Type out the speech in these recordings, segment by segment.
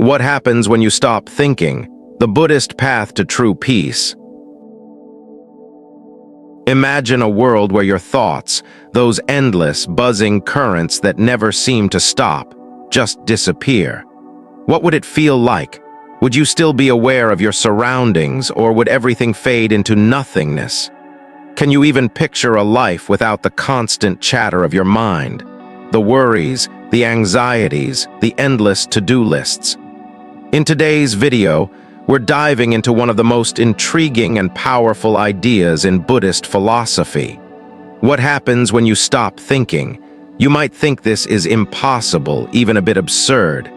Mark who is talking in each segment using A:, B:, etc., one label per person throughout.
A: What happens when you stop thinking? The Buddhist path to true peace. Imagine a world where your thoughts, those endless, buzzing currents that never seem to stop, just disappear. What would it feel like? Would you still be aware of your surroundings, or would everything fade into nothingness? Can you even picture a life without the constant chatter of your mind? The worries, the anxieties, the endless to-do lists. In today's video, we're diving into one of the most intriguing and powerful ideas in Buddhist philosophy. What happens when you stop thinking? You might think this is impossible, even a bit absurd.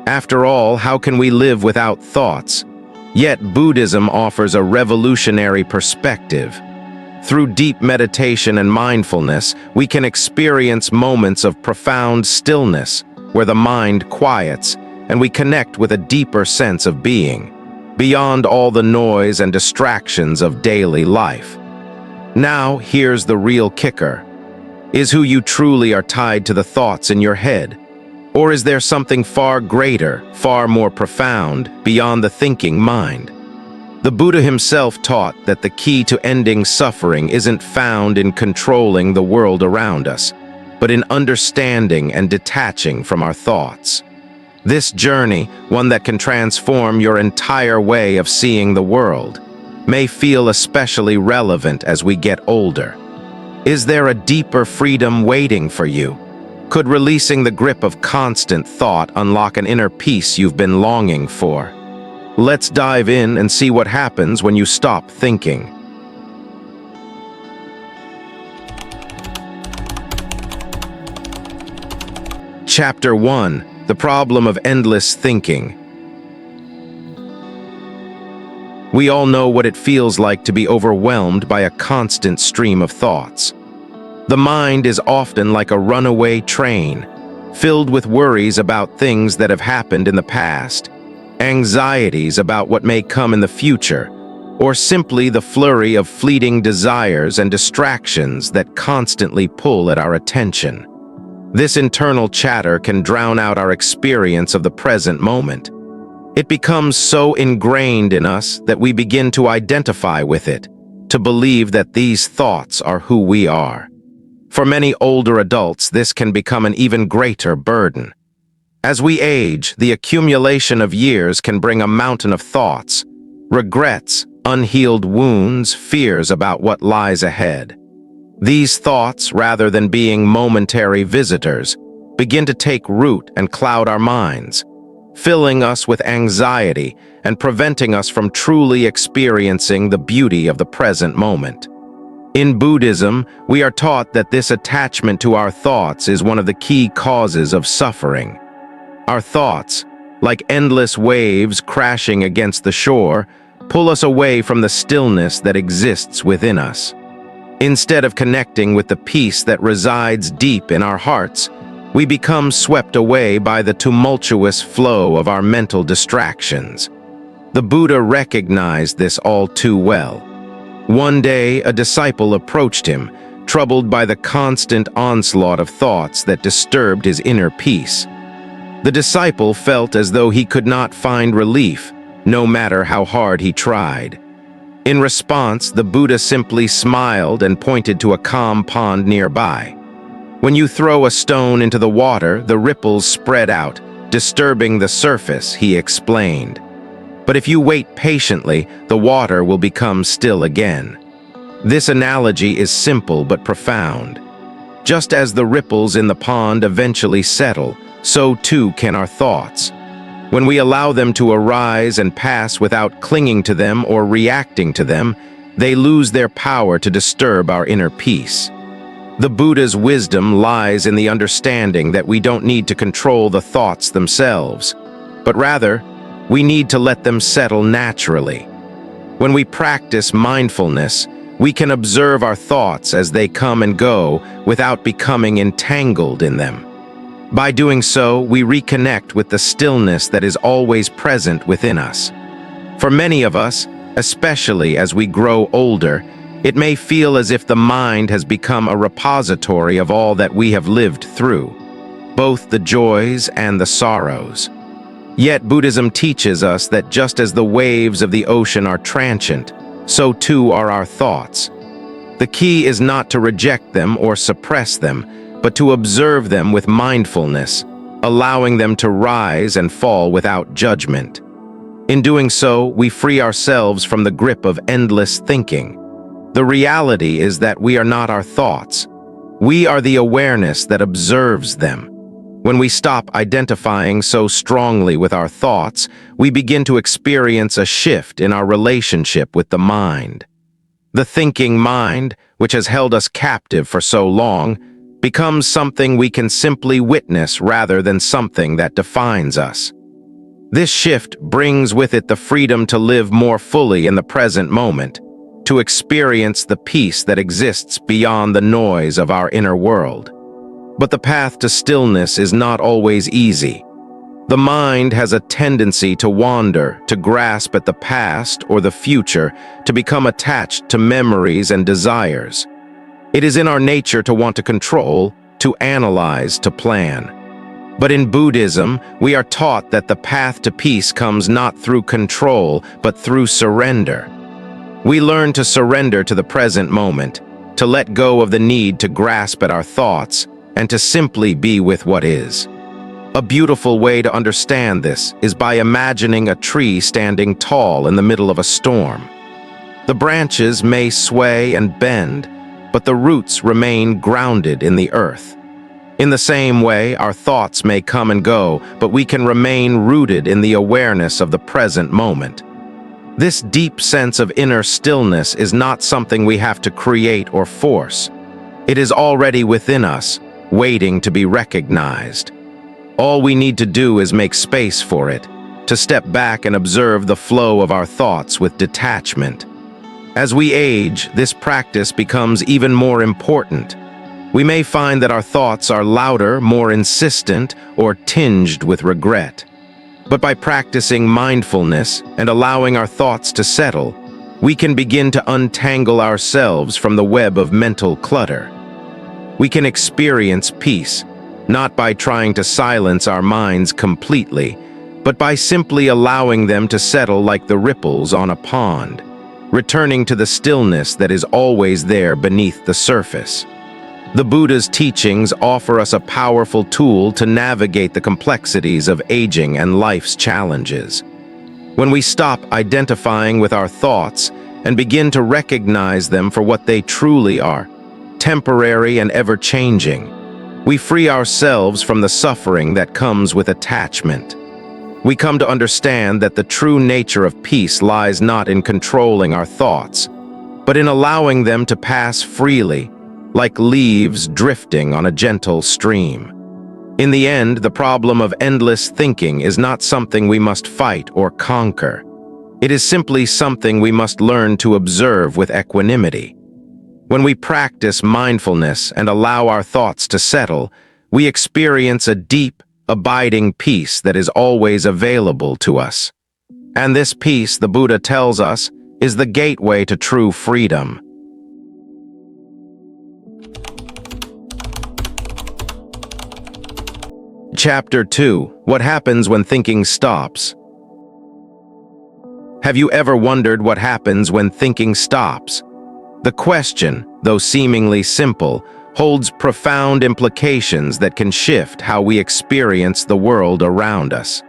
A: After all, how can we live without thoughts? Yet Buddhism offers a revolutionary perspective. Through deep meditation and mindfulness, we can experience moments of profound stillness, where the mind quiets, and we connect with a deeper sense of being, beyond all the noise and distractions of daily life. Now, here's the real kicker. Is who you truly are tied to the thoughts in your head? Or is there something far greater, far more profound, beyond the thinking mind? The Buddha himself taught that the key to ending suffering isn't found in controlling the world around us, but in understanding and detaching from our thoughts. This journey, one that can transform your entire way of seeing the world, may feel especially relevant as we get older. Is there a deeper freedom waiting for you? Could releasing the grip of constant thought unlock an inner peace you've been longing for? Let's dive in and see what happens when you stop thinking. Chapter 1: The Problem of Endless Thinking. We all know what it feels like to be overwhelmed by a constant stream of thoughts. The mind is often like a runaway train, filled with worries about things that have happened in the past, anxieties about what may come in the future, or simply the flurry of fleeting desires and distractions that constantly pull at our attention. This internal chatter can drown out our experience of the present moment. It becomes so ingrained in us that we begin to identify with it, to believe that these thoughts are who we are. For many older adults, this can become an even greater burden. As we age, the accumulation of years can bring a mountain of thoughts, regrets, unhealed wounds, fears about what lies ahead. These thoughts, rather than being momentary visitors, begin to take root and cloud our minds, filling us with anxiety and preventing us from truly experiencing the beauty of the present moment. In Buddhism, we are taught that this attachment to our thoughts is one of the key causes of suffering. Our thoughts, like endless waves crashing against the shore, pull us away from the stillness that exists within us. Instead of connecting with the peace that resides deep in our hearts, we become swept away by the tumultuous flow of our mental distractions. The Buddha recognized this all too well. One day, a disciple approached him, troubled by the constant onslaught of thoughts that disturbed his inner peace. The disciple felt as though he could not find relief, no matter how hard he tried. In response, the Buddha simply smiled and pointed to a calm pond nearby. When you throw a stone into the water, the ripples spread out, disturbing the surface, he explained. But if you wait patiently, the water will become still again. This analogy is simple but profound. Just as the ripples in the pond eventually settle, so too can our thoughts. When we allow them to arise and pass without clinging to them or reacting to them, they lose their power to disturb our inner peace. The Buddha's wisdom lies in the understanding that we don't need to control the thoughts themselves, but rather, we need to let them settle naturally. When we practice mindfulness, we can observe our thoughts as they come and go without becoming entangled in them. By doing so, we reconnect with the stillness that is always present within us. For many of us, especially as we grow older, it may feel as if the mind has become a repository of all that we have lived through, both the joys and the sorrows. Yet Buddhism teaches us that just as the waves of the ocean are transient, so too are our thoughts. The key is not to reject them or suppress them, but to observe them with mindfulness, allowing them to rise and fall without judgment. In doing so, we free ourselves from the grip of endless thinking. The reality is that we are not our thoughts. We are the awareness that observes them. When we stop identifying so strongly with our thoughts, we begin to experience a shift in our relationship with the mind. The thinking mind, which has held us captive for so long, becomes something we can simply witness rather than something that defines us. This shift brings with it the freedom to live more fully in the present moment, to experience the peace that exists beyond the noise of our inner world. But the path to stillness is not always easy. The mind has a tendency to wander, to grasp at the past or the future, to become attached to memories and desires. It is in our nature to want to control, to analyze, to plan. But in Buddhism, we are taught that the path to peace comes not through control, but through surrender. We learn to surrender to the present moment, to let go of the need to grasp at our thoughts, and to simply be with what is. A beautiful way to understand this is by imagining a tree standing tall in the middle of a storm. The branches may sway and bend, but the roots remain grounded in the earth. In the same way, our thoughts may come and go, but we can remain rooted in the awareness of the present moment. This deep sense of inner stillness is not something we have to create or force. It is already within us, waiting to be recognized. All we need to do is make space for it, to step back and observe the flow of our thoughts with detachment. As we age, this practice becomes even more important. We may find that our thoughts are louder, more insistent, or tinged with regret. But by practicing mindfulness and allowing our thoughts to settle, we can begin to untangle ourselves from the web of mental clutter. We can experience peace, not by trying to silence our minds completely, but by simply allowing them to settle like the ripples on a pond, returning to the stillness that is always there beneath the surface. The Buddha's teachings offer us a powerful tool to navigate the complexities of aging and life's challenges. When we stop identifying with our thoughts and begin to recognize them for what they truly are, temporary and ever-changing, we free ourselves from the suffering that comes with attachment. We come to understand that the true nature of peace lies not in controlling our thoughts, but in allowing them to pass freely, like leaves drifting on a gentle stream. In the end, the problem of endless thinking is not something we must fight or conquer. It is simply something we must learn to observe with equanimity. When we practice mindfulness and allow our thoughts to settle, we experience a deep, abiding peace that is always available to us. And this peace, the Buddha tells us, is the gateway to true freedom. Chapter 2. What happens when thinking stops? Have you ever wondered what happens when thinking stops? The question, though seemingly simple, holds profound implications that can shift how we experience the world around us.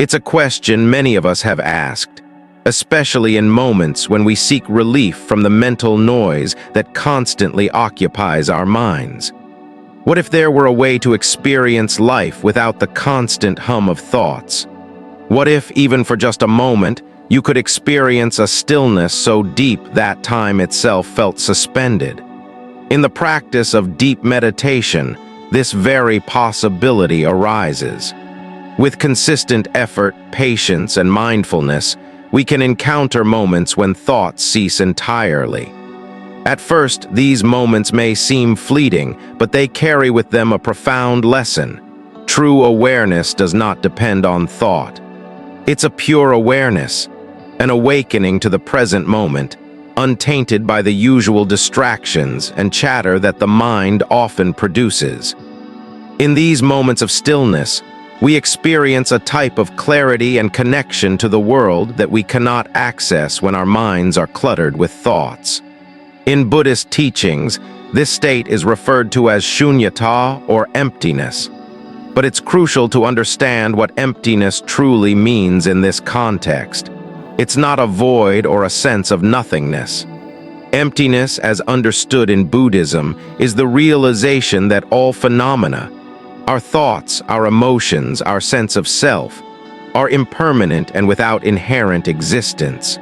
A: It's a question many of us have asked, especially in moments when we seek relief from the mental noise that constantly occupies our minds. What if there were a way to experience life without the constant hum of thoughts? What if, even for just a moment, you could experience a stillness so deep that time itself felt suspended? In the practice of deep meditation, this very possibility arises. With consistent effort, patience, and mindfulness, we can encounter moments when thoughts cease entirely. At first, these moments may seem fleeting, but they carry with them a profound lesson. True awareness does not depend on thought. It's a pure awareness, an awakening to the present moment, untainted by the usual distractions and chatter that the mind often produces. In these moments of stillness, we experience a type of clarity and connection to the world that we cannot access when our minds are cluttered with thoughts. In Buddhist teachings, this state is referred to as shunyata or emptiness. But it's crucial to understand what emptiness truly means in this context. It's not a void or a sense of nothingness. Emptiness, as understood in Buddhism, is the realization that all phenomena, our thoughts, our emotions, our sense of self, are impermanent and without inherent existence.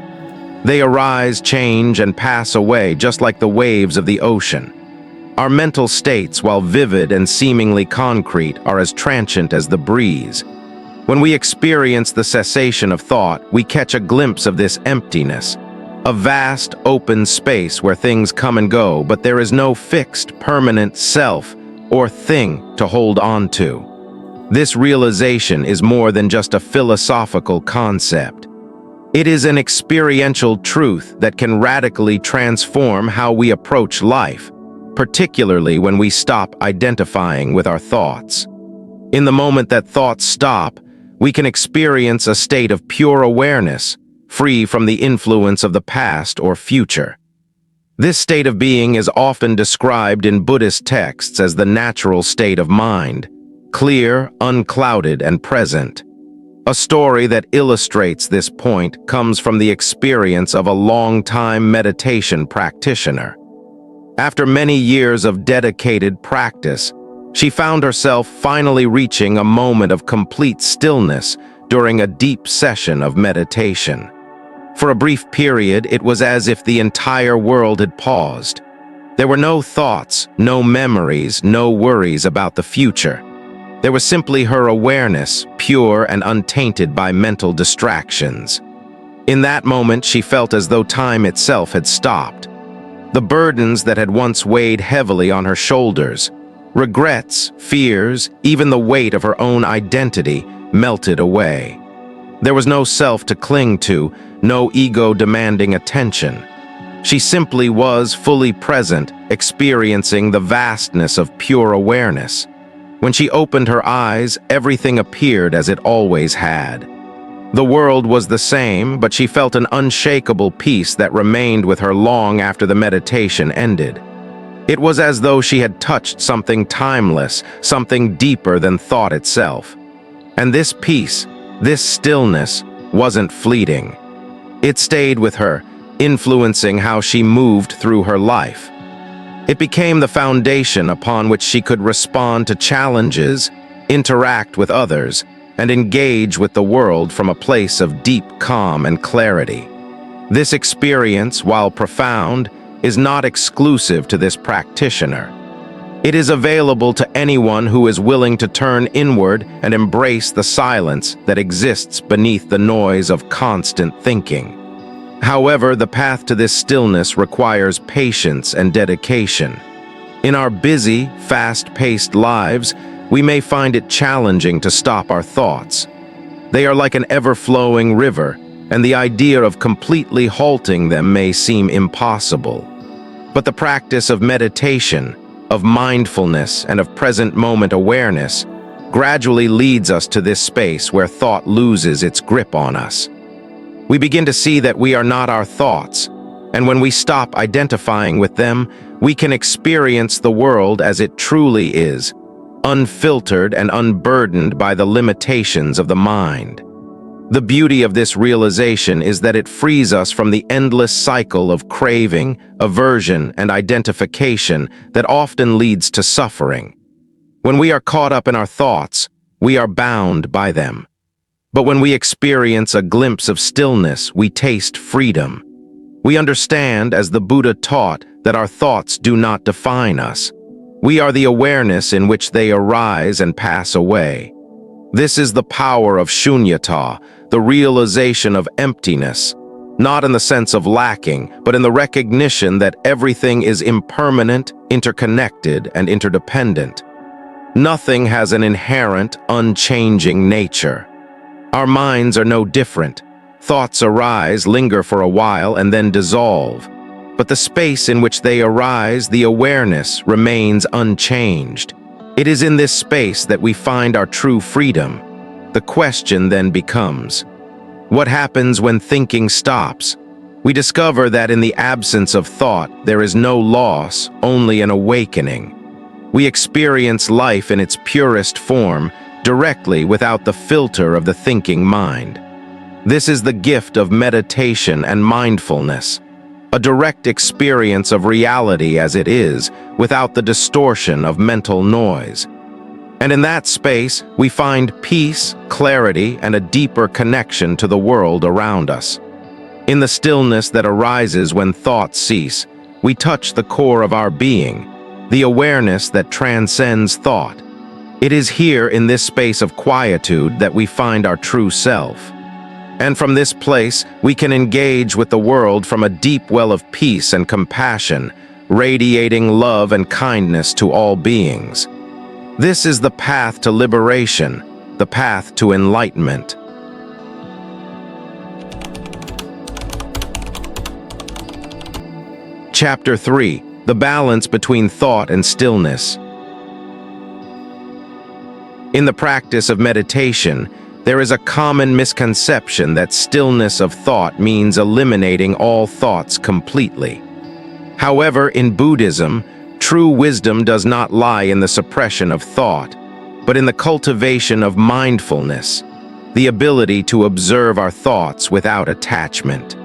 A: They arise, change, and pass away just like the waves of the ocean. Our mental states, while vivid and seemingly concrete, are as transient as the breeze. When we experience the cessation of thought, we catch a glimpse of this emptiness, a vast, open space where things come and go, but there is no fixed, permanent self or thing to hold on to. This realization is more than just a philosophical concept. It is an experiential truth that can radically transform how we approach life, particularly when we stop identifying with our thoughts. In the moment that thoughts stop, we can experience a state of pure awareness, free from the influence of the past or future. This state of being is often described in Buddhist texts as the natural state of mind, clear, unclouded, and present. A story that illustrates this point comes from the experience of a long-time meditation practitioner. After many years of dedicated practice, she found herself finally reaching a moment of complete stillness during a deep session of meditation. For a brief period, it was as if the entire world had paused. There were no thoughts, no memories, no worries about the future. There was simply her awareness, pure and untainted by mental distractions. In that moment, she felt as though time itself had stopped. The burdens that had once weighed heavily on her shoulders, regrets, fears, even the weight of her own identity, melted away. There was no self to cling to, no ego demanding attention. She simply was fully present, experiencing the vastness of pure awareness. When she opened her eyes, everything appeared as it always had. The world was the same, but she felt an unshakable peace that remained with her long after the meditation ended. It was as though she had touched something timeless, something deeper than thought itself. And this peace, this stillness, wasn't fleeting. It stayed with her, influencing how she moved through her life. It became the foundation upon which she could respond to challenges, interact with others, and engage with the world from a place of deep calm and clarity. This experience, while profound, is not exclusive to this practitioner. It is available to anyone who is willing to turn inward and embrace the silence that exists beneath the noise of constant thinking. However, the path to this stillness requires patience and dedication. In our busy, fast-paced lives, we may find it challenging to stop our thoughts. They are like an ever-flowing river, and the idea of completely halting them may seem impossible. But the practice of meditation, of mindfulness, and of present-moment awareness gradually leads us to this space where thought loses its grip on us. We begin to see that we are not our thoughts, and when we stop identifying with them, we can experience the world as it truly is, unfiltered and unburdened by the limitations of the mind. The beauty of this realization is that it frees us from the endless cycle of craving, aversion, and identification that often leads to suffering. When we are caught up in our thoughts, we are bound by them. But when we experience a glimpse of stillness, we taste freedom. We understand, as the Buddha taught, that our thoughts do not define us. We are the awareness in which they arise and pass away. This is the power of shunyata, the realization of emptiness, not in the sense of lacking, but in the recognition that everything is impermanent, interconnected, and interdependent. Nothing has an inherent, unchanging nature. Our minds are no different. Thoughts arise, linger for a while, and then dissolve. But the space in which they arise, the awareness, remains unchanged. It is in this space that we find our true freedom, The question then becomes, what happens when thinking stops? We discover that in the absence of thought, there is no loss, only an awakening. We experience life in its purest form, directly without the filter of the thinking mind. This is the gift of meditation and mindfulness, a direct experience of reality as it is, without the distortion of mental noise. And in that space, we find peace, clarity, and a deeper connection to the world around us. In the stillness that arises when thoughts cease, we touch the core of our being, the awareness that transcends thought. It is here in this space of quietude that we find our true self. And from this place, we can engage with the world from a deep well of peace and compassion, radiating love and kindness to all beings. This is the path to liberation, the path to enlightenment. Chapter 3: The Balance Between Thought and Stillness. In the practice of meditation, there is a common misconception that stillness of thought means eliminating all thoughts completely. However, in Buddhism, true wisdom does not lie in the suppression of thought, but in the cultivation of mindfulness, the ability to observe our thoughts without attachment.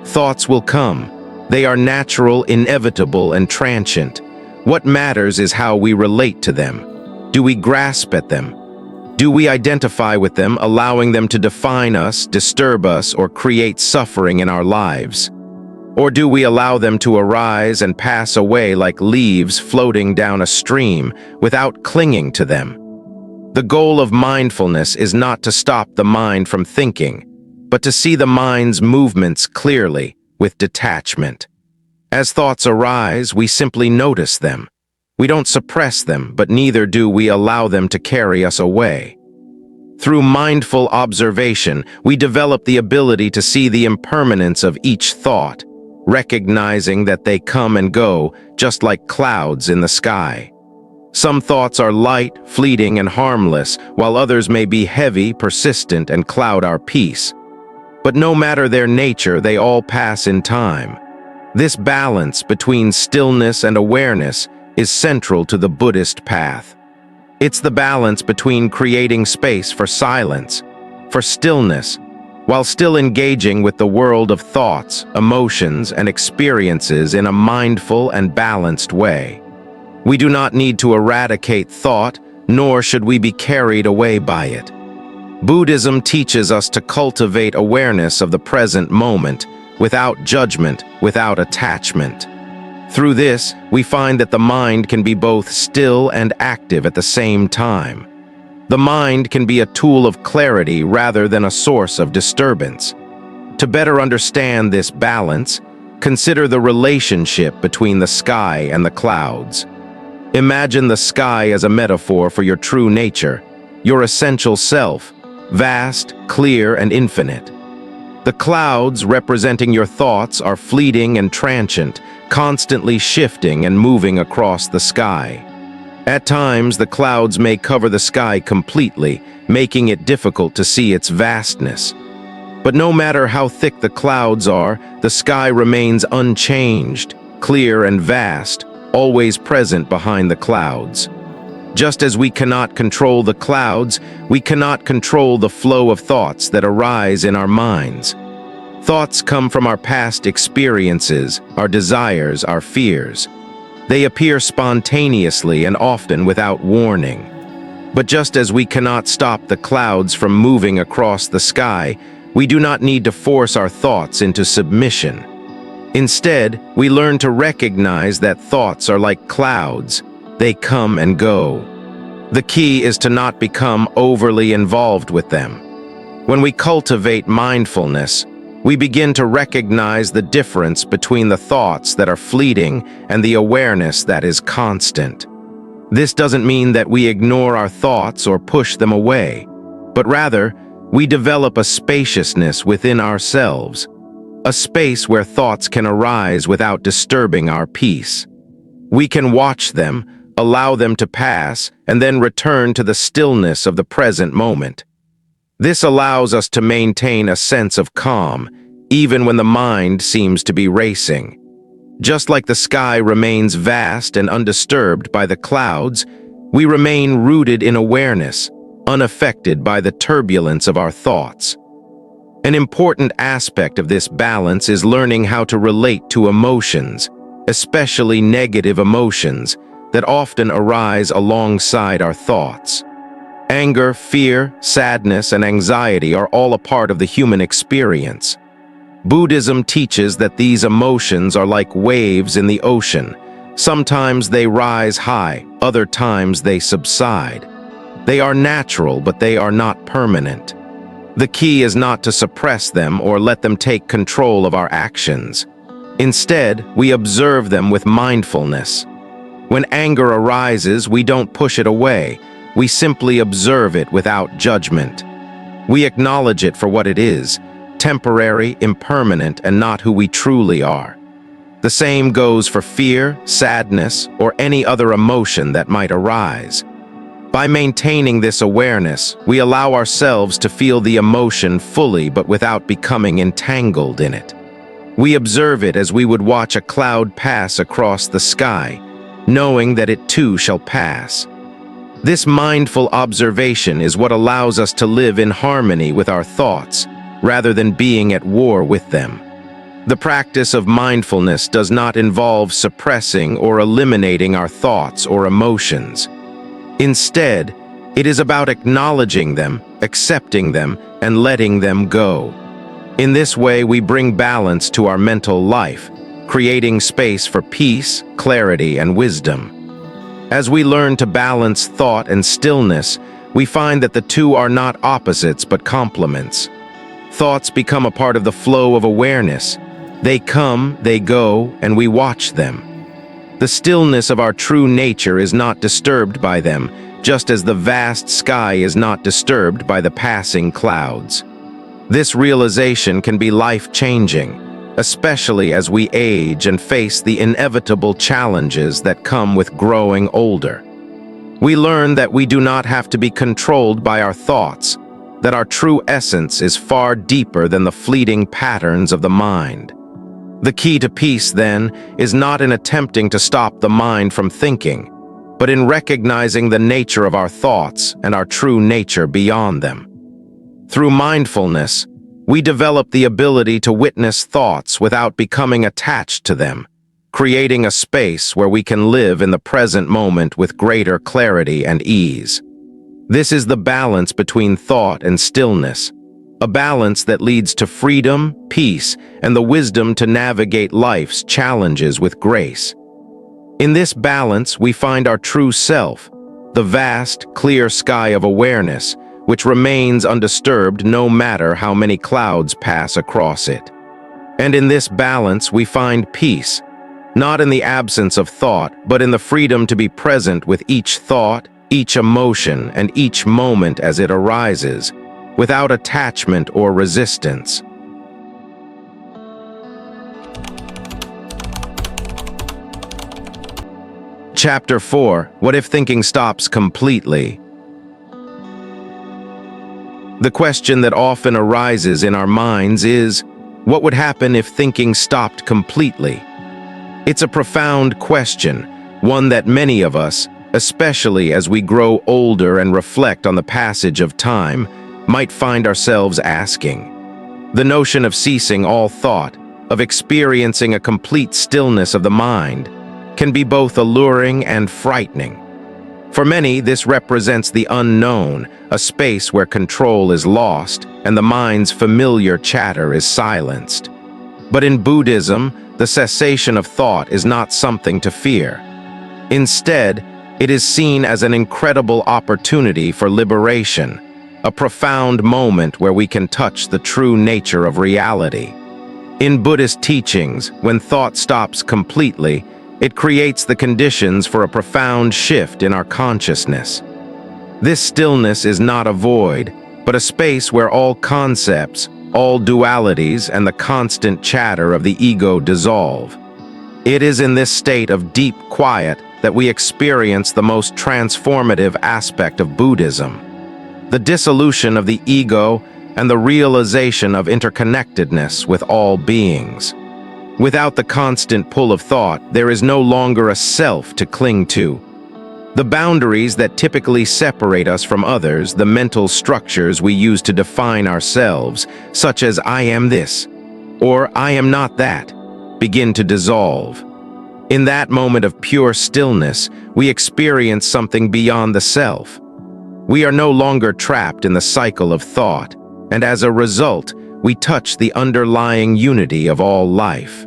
A: Thoughts will come. They are natural, inevitable, and transient. What matters is how we relate to them. Do we grasp at them? Do we identify with them, allowing them to define us, disturb us, or create suffering in our lives? Or do we allow them to arise and pass away like leaves floating down a stream without clinging to them? The goal of mindfulness is not to stop the mind from thinking, but to see the mind's movements clearly, with detachment. As thoughts arise, we simply notice them. We don't suppress them, but neither do we allow them to carry us away. Through mindful observation, we develop the ability to see the impermanence of each thought, recognizing that they come and go, just like clouds in the sky. Some thoughts are light, fleeting, and harmless, while others may be heavy, persistent, and cloud our peace. But no matter their nature, they all pass in time. This balance between stillness and awareness is central to the Buddhist path. It's the balance between creating space for silence, for stillness, while still engaging with the world of thoughts, emotions, and experiences in a mindful and balanced way. We do not need to eradicate thought, nor should we be carried away by it. Buddhism teaches us to cultivate awareness of the present moment, without judgment, without attachment. Through this, we find that the mind can be both still and active at the same time. The mind can be a tool of clarity rather than a source of disturbance. To better understand this balance, consider the relationship between the sky and the clouds. Imagine the sky as a metaphor for your true nature, your essential self, vast, clear, and infinite. The clouds, representing your thoughts, are fleeting and transient, constantly shifting and moving across the sky. At times, the clouds may cover the sky completely, making it difficult to see its vastness. But no matter how thick the clouds are, the sky remains unchanged, clear and vast, always present behind the clouds. Just as we cannot control the clouds, we cannot control the flow of thoughts that arise in our minds. Thoughts come from our past experiences, our desires, our fears. They appear spontaneously and often without warning. But just as we cannot stop the clouds from moving across the sky, we do not need to force our thoughts into submission. Instead, we learn to recognize that thoughts are like clouds. They come and go. The key is to not become overly involved with them. When we cultivate mindfulness, we begin to recognize the difference between the thoughts that are fleeting and the awareness that is constant. This doesn't mean that we ignore our thoughts or push them away, but rather, we develop a spaciousness within ourselves, a space where thoughts can arise without disturbing our peace. We can watch them, allow them to pass, and then return to the stillness of the present moment. This allows us to maintain a sense of calm, even when the mind seems to be racing. Just like the sky remains vast and undisturbed by the clouds, we remain rooted in awareness, unaffected by the turbulence of our thoughts. An important aspect of this balance is learning how to relate to emotions, especially negative emotions, that often arise alongside our thoughts. Anger, fear, sadness, and anxiety are all a part of the human experience. Buddhism teaches that these emotions are like waves in the ocean. Sometimes they rise high, other times they subside. They are natural, but they are not permanent. The key is not to suppress them or let them take control of our actions. Instead, we observe them with mindfulness. When anger arises, we don't push it away. We simply observe it without judgment. We acknowledge it for what it is, temporary, impermanent, and not who we truly are. The same goes for fear, sadness, or any other emotion that might arise. By maintaining this awareness, we allow ourselves to feel the emotion fully but without becoming entangled in it. We observe it as we would watch a cloud pass across the sky, knowing that it too shall pass. This mindful observation is what allows us to live in harmony with our thoughts, rather than being at war with them. The practice of mindfulness does not involve suppressing or eliminating our thoughts or emotions. Instead, it is about acknowledging them, accepting them, and letting them go. In this way, we bring balance to our mental life, creating space for peace, clarity, and wisdom. As we learn to balance thought and stillness, we find that the two are not opposites but complements. Thoughts become a part of the flow of awareness. They come, they go, and we watch them. The stillness of our true nature is not disturbed by them, just as the vast sky is not disturbed by the passing clouds. This realization can be life-changing, especially as we age and face the inevitable challenges that come with growing older. We learn that we do not have to be controlled by our thoughts, that our true essence is far deeper than the fleeting patterns of the mind. The key to peace, then, is not in attempting to stop the mind from thinking, but in recognizing the nature of our thoughts and our true nature beyond them. Through mindfulness, we develop the ability to witness thoughts without becoming attached to them, creating a space where we can live in the present moment with greater clarity and ease. This is the balance between thought and stillness, a balance that leads to freedom, peace, and the wisdom to navigate life's challenges with grace. In this balance, we find our true self, the vast, clear sky of awareness, which remains undisturbed no matter how many clouds pass across it. And in this balance, we find peace, not in the absence of thought, but in the freedom to be present with each thought, each emotion, and each moment as it arises, without attachment or resistance. Chapter 4. What if thinking stops completely? The question that often arises in our minds is, what would happen if thinking stopped completely? It's a profound question, one that many of us, especially as we grow older and reflect on the passage of time, might find ourselves asking. The notion of ceasing all thought, of experiencing a complete stillness of the mind, can be both alluring and frightening. For many, this represents the unknown, a space where control is lost and the mind's familiar chatter is silenced. But in Buddhism, the cessation of thought is not something to fear. Instead, it is seen as an incredible opportunity for liberation, a profound moment where we can touch the true nature of reality. In Buddhist teachings, when thought stops completely, it creates the conditions for a profound shift in our consciousness. This stillness is not a void, but a space where all concepts, all dualities, and the constant chatter of the ego dissolve. It is in this state of deep quiet that we experience the most transformative aspect of Buddhism. the dissolution of the ego, and the realization of interconnectedness with all beings. Without the constant pull of thought, there is no longer a self to cling to. The boundaries that typically separate us from others, the mental structures we use to define ourselves, such as "I am this" or "I am not that," begin to dissolve. In that moment of pure stillness, we experience something beyond the self. We are no longer trapped in the cycle of thought, and as a result, we touch the underlying unity of all life.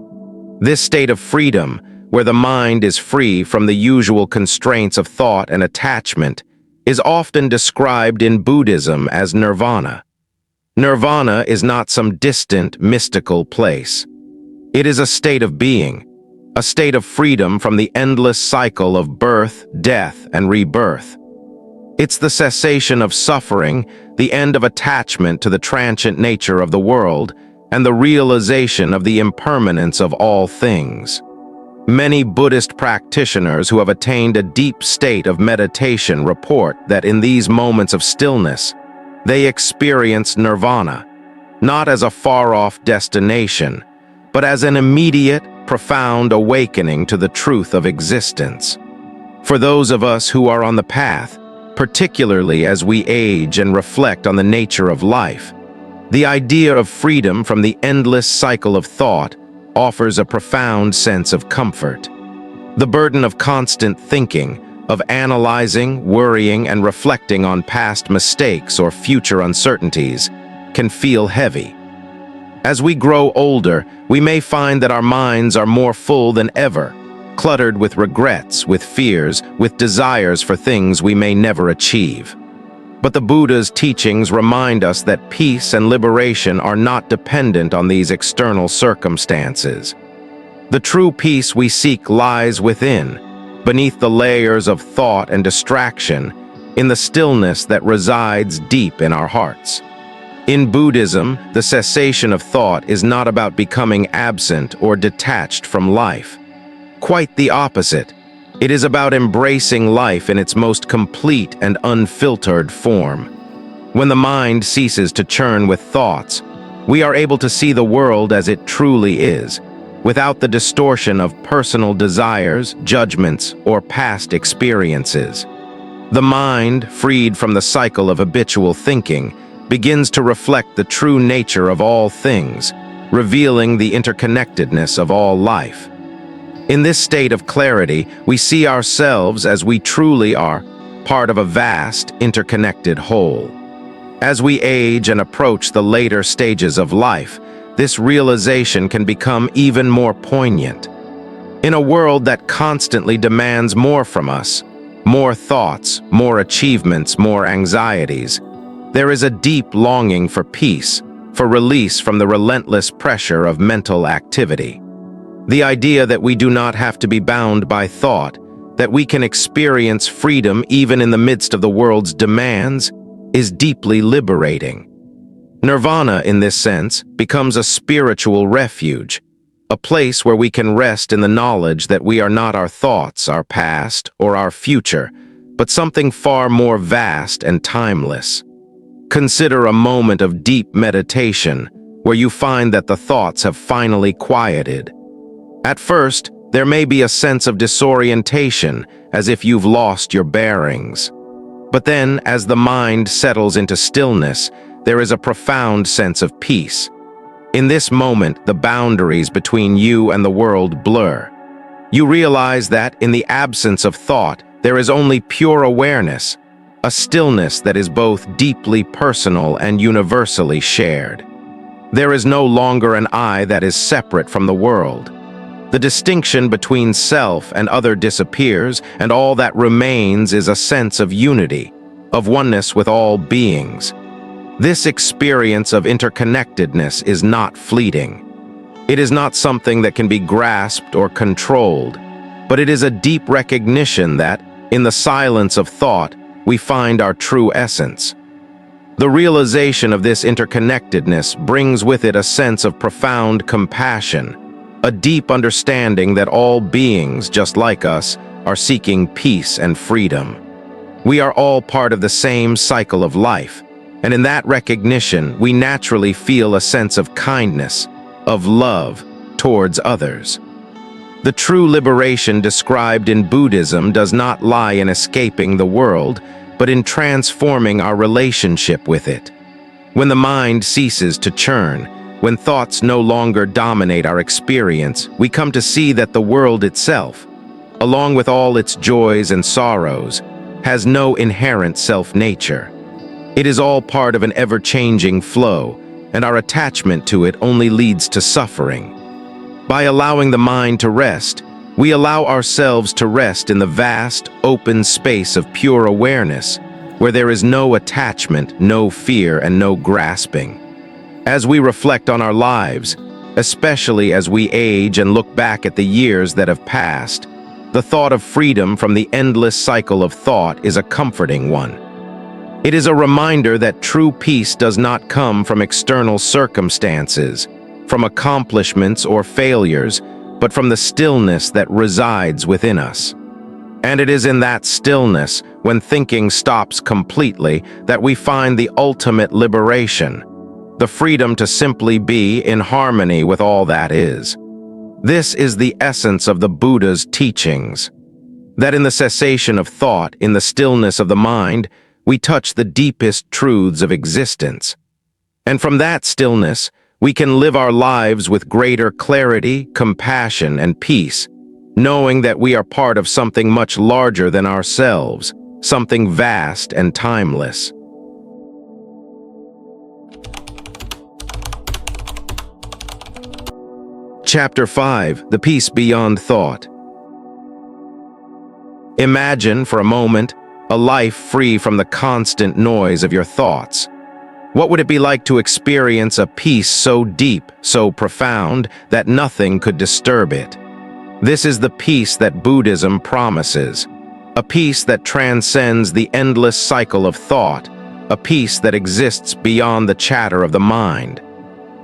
A: This state of freedom, where the mind is free from the usual constraints of thought and attachment, is often described in Buddhism as nirvana. Nirvana is not some distant, mystical place. It is a state of being, a state of freedom from the endless cycle of birth, death, and rebirth. It's the cessation of suffering, the end of attachment to the transient nature of the world, and the realization of the impermanence of all things. Many Buddhist practitioners who have attained a deep state of meditation report that in these moments of stillness, they experience nirvana, not as a far-off destination, but as an immediate, profound awakening to the truth of existence. For those of us who are on the path, particularly as we age and reflect on the nature of life, the idea of freedom from the endless cycle of thought offers a profound sense of comfort. The burden of constant thinking, of analyzing, worrying, and reflecting on past mistakes or future uncertainties, can feel heavy. As we grow older, we may find that our minds are more full than ever, cluttered with regrets, with fears, with desires for things we may never achieve. But the Buddha's teachings remind us that peace and liberation are not dependent on these external circumstances. The true peace we seek lies within, beneath the layers of thought and distraction, in the stillness that resides deep in our hearts. In Buddhism, the cessation of thought is not about becoming absent or detached from life. Quite the opposite. It is about embracing life in its most complete and unfiltered form. When the mind ceases to churn with thoughts, we are able to see the world as it truly is, without the distortion of personal desires, judgments, or past experiences. The mind, freed from the cycle of habitual thinking, begins to reflect the true nature of all things, revealing the interconnectedness of all life. In this state of clarity, we see ourselves as we truly are, part of a vast, interconnected whole. As we age and approach the later stages of life, this realization can become even more poignant. In a world that constantly demands more from us, more thoughts, more achievements, more anxieties, there is a deep longing for peace, for release from the relentless pressure of mental activity. The idea that we do not have to be bound by thought, that we can experience freedom even in the midst of the world's demands, is deeply liberating. Nirvana, in this sense, becomes a spiritual refuge, a place where we can rest in the knowledge that we are not our thoughts, our past, or our future, but something far more vast and timeless. Consider a moment of deep meditation, where you find that the thoughts have finally quieted. At first, there may be a sense of disorientation, as if you've lost your bearings. But then, as the mind settles into stillness, there is a profound sense of peace. In this moment, the boundaries between you and the world blur. You realize that, in the absence of thought, there is only pure awareness, a stillness that is both deeply personal and universally shared. There is no longer an I that is separate from the world. The distinction between self and other disappears, and all that remains is a sense of unity, of oneness with all beings. This experience of interconnectedness is not fleeting. It is not something that can be grasped or controlled, but it is a deep recognition that, in the silence of thought, we find our true essence. The realization of this interconnectedness brings with it a sense of profound compassion, a deep understanding that all beings, just like us, are seeking peace and freedom. We are all part of the same cycle of life, and in that recognition, we naturally feel a sense of kindness, of love towards others. The true liberation described in Buddhism does not lie in escaping the world, but in transforming our relationship with it. When the mind ceases to churn, when thoughts no longer dominate our experience, we come to see that the world itself, along with all its joys and sorrows, has no inherent self-nature. It is all part of an ever-changing flow, and our attachment to it only leads to suffering. By allowing the mind to rest, we allow ourselves to rest in the vast, open space of pure awareness, where there is no attachment, no fear, and no grasping. As we reflect on our lives, especially as we age and look back at the years that have passed, the thought of freedom from the endless cycle of thought is a comforting one. It is a reminder that true peace does not come from external circumstances, from accomplishments or failures, but from the stillness that resides within us. And it is in that stillness, when thinking stops completely, that we find the ultimate liberation, the freedom to simply be in harmony with all that is. This is the essence of the Buddha's teachings, that in the cessation of thought, in the stillness of the mind, we touch the deepest truths of existence. And from that stillness, we can live our lives with greater clarity, compassion, and peace, knowing that we are part of something much larger than ourselves, something vast and timeless. Chapter 5: The Peace Beyond Thought. Imagine, for a moment, a life free from the constant noise of your thoughts. What would it be like to experience a peace so deep, so profound, that nothing could disturb it? This is the peace that Buddhism promises, a peace that transcends the endless cycle of thought, a peace that exists beyond the chatter of the mind.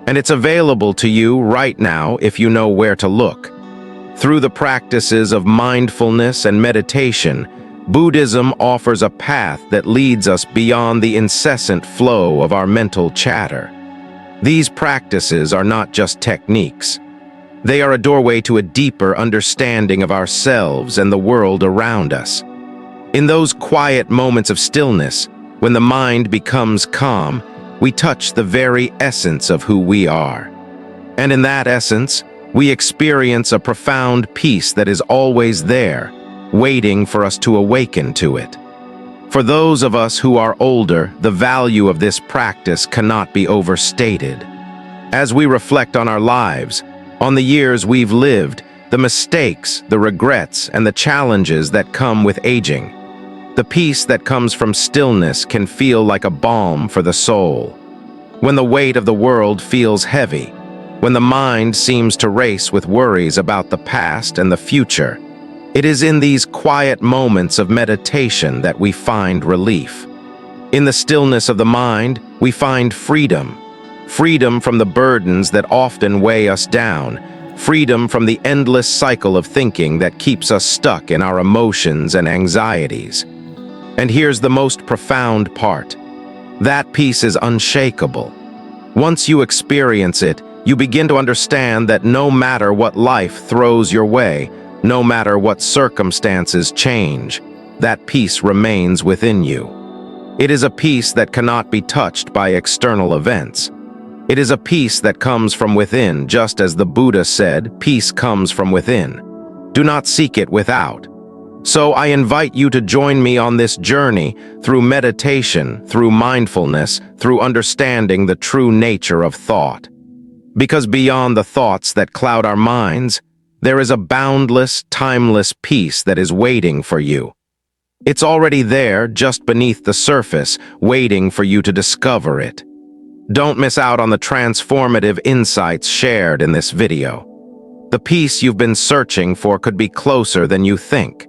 A: And it's available to you right now if you know where to look. Through the practices of mindfulness and meditation, Buddhism offers a path that leads us beyond the incessant flow of our mental chatter. These practices are not just techniques. They are a doorway to a deeper understanding of ourselves and the world around us. In those quiet moments of stillness, when the mind becomes calm, we touch the very essence of who we are. And in that essence, we experience a profound peace that is always there, waiting for us to awaken to it. For those of us who are older, the value of this practice cannot be overstated. As we reflect on our lives, on the years we've lived, the mistakes, the regrets, and the challenges that come with aging, the peace that comes from stillness can feel like a balm for the soul. When the weight of the world feels heavy, when the mind seems to race with worries about the past and the future, it is in these quiet moments of meditation that we find relief. In the stillness of the mind, we find freedom. Freedom from the burdens that often weigh us down. Freedom from the endless cycle of thinking that keeps us stuck in our emotions and anxieties. And here's the most profound part. That peace is unshakable. Once you experience it, you begin to understand that no matter what life throws your way, no matter what circumstances change, that peace remains within you. It is a peace that cannot be touched by external events. It is a peace that comes from within, just as the Buddha said, peace comes from within. Do not seek it without. So I invite you to join me on this journey through meditation, through mindfulness, through understanding the true nature of thought. Because beyond the thoughts that cloud our minds, there is a boundless, timeless peace that is waiting for you. It's already there, just beneath the surface, waiting for you to discover it. Don't miss out on the transformative insights shared in this video. The peace you've been searching for could be closer than you think.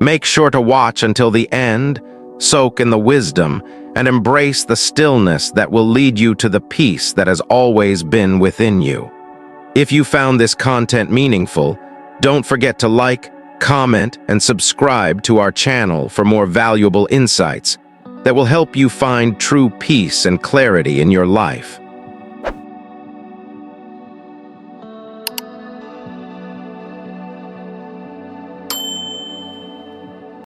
A: Make sure to watch until the end, soak in the wisdom, and embrace the stillness that will lead you to the peace that has always been within you. If you found this content meaningful, don't forget to like, comment, and subscribe to our channel for more valuable insights that will help you find true peace and clarity in your life.